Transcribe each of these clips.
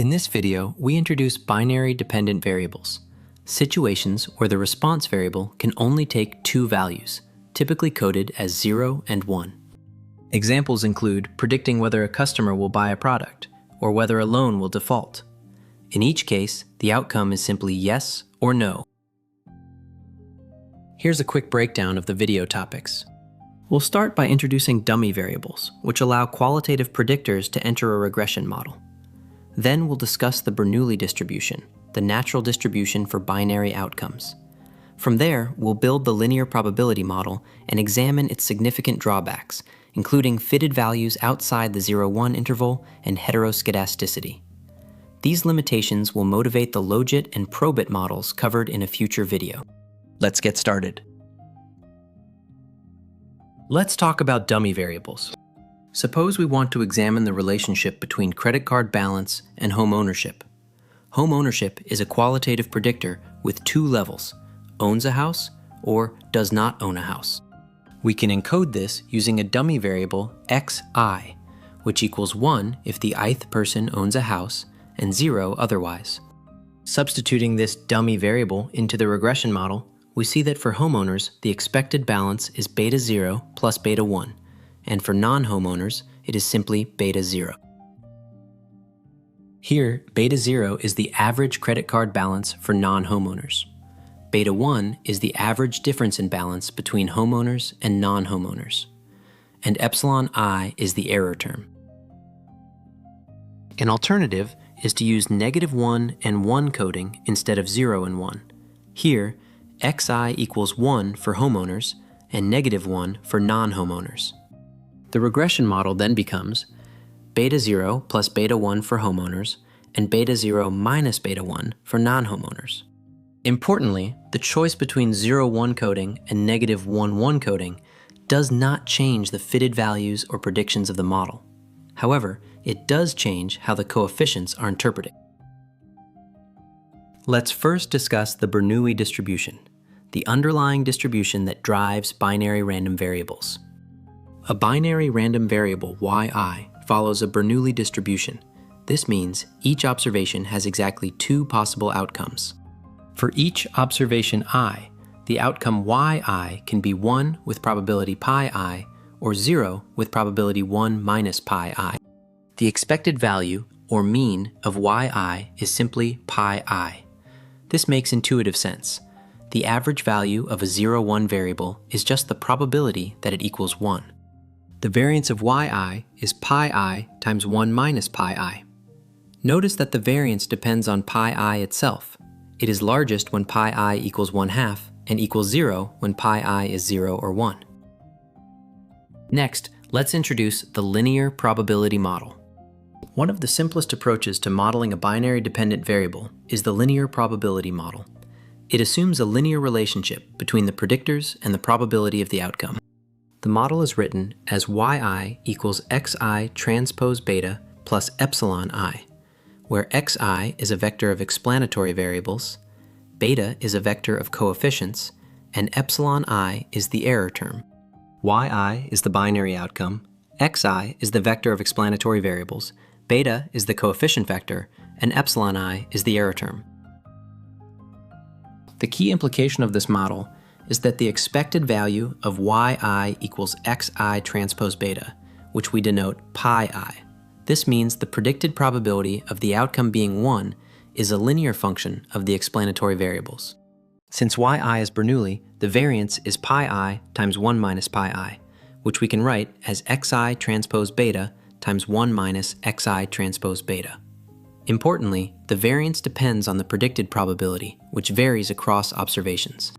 In this video, we introduce binary dependent variables, situations where the response variable can only take two values, typically coded as 0 and 1. Examples include predicting whether a customer will buy a product or whether a loan will default. In each case, the outcome is simply yes or no. Here's a quick breakdown of the video topics. We'll start by introducing dummy variables, which allow qualitative predictors to enter a regression model. Then we'll discuss the Bernoulli distribution, the natural distribution for binary outcomes. From there, we'll build the linear probability model and examine its significant drawbacks, including fitted values outside the 0-1 interval and heteroscedasticity. These limitations will motivate the logit and probit models covered in a future video. Let's get started. Let's talk about dummy variables. Suppose we want to examine the relationship between credit card balance and home ownership. Home ownership is a qualitative predictor with two levels: owns a house or does not own a house. We can encode this using a dummy variable xi, which equals 1 if the ith person owns a house and 0 otherwise. Substituting this dummy variable into the regression model, we see that for homeowners, the expected balance is beta 0 plus beta 1, and for non-homeowners, it is simply beta 0. Here, beta 0 is the average credit card balance for non-homeowners. Beta 1 is the average difference in balance between homeowners and non-homeowners. And epsilon I is the error term. An alternative is to use -1 and 1 coding instead of 0 and 1. Here, xi equals 1 for homeowners and -1 for non-homeowners. The regression model then becomes beta 0 plus beta 1 for homeowners and beta 0 minus beta 1 for non-homeowners. Importantly, the choice between 0-1 coding and -1-1 coding does not change the fitted values or predictions of the model. However, it does change how the coefficients are interpreted. Let's first discuss the Bernoulli distribution, the underlying distribution that drives binary random variables. A binary random variable yi follows a Bernoulli distribution. This means each observation has exactly two possible outcomes. For each observation I, the outcome yi can be 1 with probability pi I or 0 with probability 1 minus pi I. The expected value, or mean, of yi is simply pi I. This makes intuitive sense. The average value of a 0-1 variable is just the probability that it equals 1. The variance of yi is pi I times 1 minus pi I. Notice that the variance depends on pi I itself. It is largest when pi I equals 1/2 and equals 0 when pi I is 0 or 1. Next, let's introduce the linear probability model. One of the simplest approaches to modeling a binary dependent variable is the linear probability model. It assumes a linear relationship between the predictors and the probability of the outcome. The model is written as yi equals xi transpose beta plus epsilon I, where xi is a vector of explanatory variables, beta is a vector of coefficients, and epsilon I is the error term. Yi is the binary outcome, xi is the vector of explanatory variables, beta is the coefficient vector, and epsilon I is the error term. The key implication of this model is that the expected value of yi equals xi transpose beta, which we denote pi I. This means the predicted probability of the outcome being 1 is a linear function of the explanatory variables. Since yi is Bernoulli, the variance is pi I times 1 minus pi I, which we can write as xi transpose beta times 1 minus xi transpose beta. Importantly, the variance depends on the predicted probability, which varies across observations.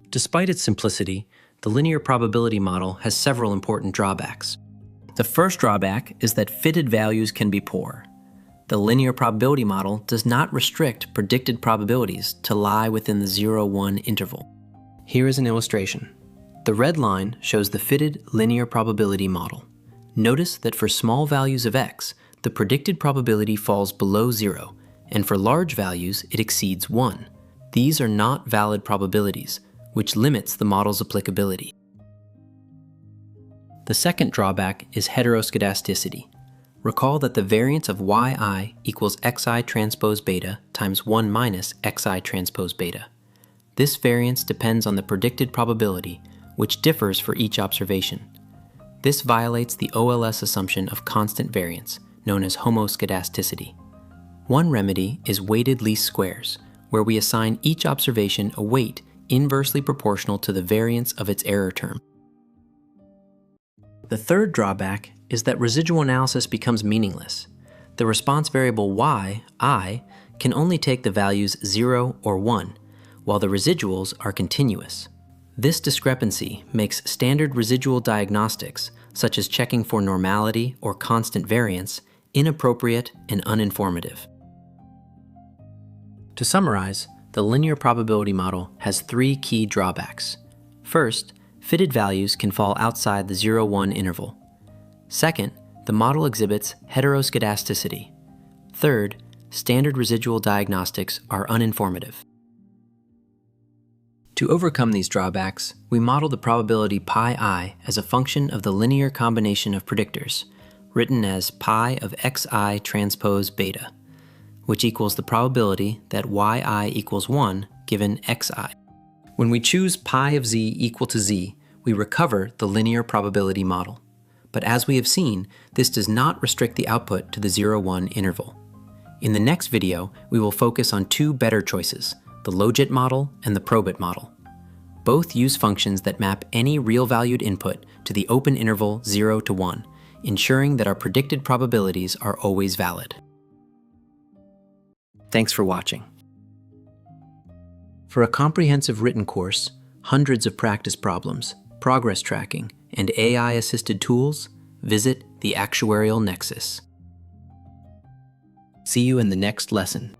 Despite its simplicity, the linear probability model has several important drawbacks. The first drawback is that fitted values can be poor. The linear probability model does not restrict predicted probabilities to lie within the 0-1 interval. Here is an illustration. The red line shows the fitted linear probability model. Notice that for small values of x, the predicted probability falls below 0, and for large values, it exceeds 1. These are not valid probabilities, which limits the model's applicability. The second drawback is heteroscedasticity. Recall that the variance of yi equals xi transpose beta times 1 minus xi transpose beta. This variance depends on the predicted probability, which differs for each observation. This violates the OLS assumption of constant variance, known as homoscedasticity. One remedy is weighted least squares, where we assign each observation a weight inversely proportional to the variance of its error term. The third drawback is that residual analysis becomes meaningless. The response variable y, I, can only take the values 0 or 1, while the residuals are continuous. This discrepancy makes standard residual diagnostics, such as checking for normality or constant variance, inappropriate and uninformative. To summarize, the linear probability model has 3 key drawbacks. First, fitted values can fall outside the 0-1 interval. Second, the model exhibits heteroscedasticity. Third, standard residual diagnostics are uninformative. To overcome these drawbacks, we model the probability pi as a function of the linear combination of predictors, written as pi of xi transpose beta, which equals the probability that yi equals 1 given xi. When we choose pi of z equal to z, we recover the linear probability model. But as we have seen, this does not restrict the output to the 0-1 interval. In the next video, we will focus on 2 better choices, the logit model and the probit model. Both use functions that map any real-valued input to the open interval 0 to 1, ensuring that our predicted probabilities are always valid. Thanks for watching. For a comprehensive written course, hundreds of practice problems, progress tracking, and AI-assisted tools, visit the Actuarial Nexus. See you in the next lesson.